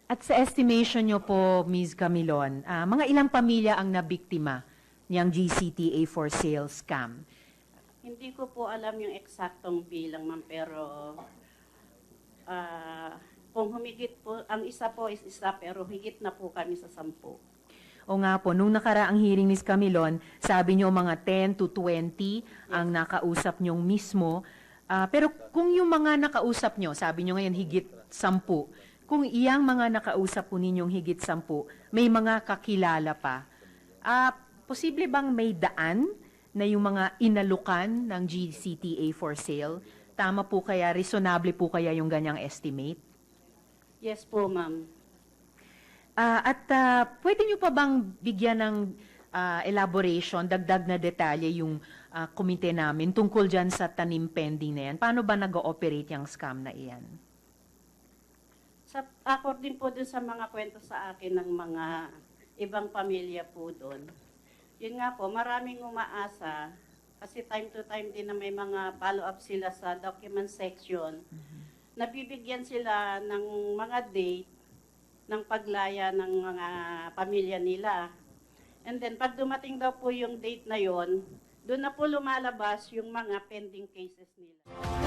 At sa estimation nyo po, Ms. Camilon, mga ilang pamilya ang nabiktima niyang GCTA for sale scam? Hindi ko po alam yung eksaktong bilang, ma'am, pero kung humigit po, ang isa po is isa, pero higit na po kami sa 10. O nga po, nung nakaraang hearing, Ms. Camilon, sabi niyo mga 10 to 20 ang nakausap niyong mismo. Pero kung yung mga nakausap niyo, sabi niyo ngayon higit 10, kung iyang mga nakausap po ninyong higit 10, may mga kakilala pa, posible bang may daan na yung mga inalukan ng GCTA for sale? Tama po kaya, reasonable po kaya yung ganyang estimate? Yes po, ma'am. Pwede niyo pa bang bigyan ng elaboration, dagdag na detalye yung komite namin tungkol dyan sa tanim pending na yan? Paano ba nag-ooperate yung scam na iyan? According po dun sa mga kwento sa akin ng mga ibang pamilya po doon, yun nga po, maraming umaasa kasi time to time din na may mga follow-up sila sa document section. Nabibigyan sila ng mga date ng paglaya ng mga pamilya nila. And then, pag dumating daw po yung date na yon, doon na po lumalabas yung mga pending cases nila.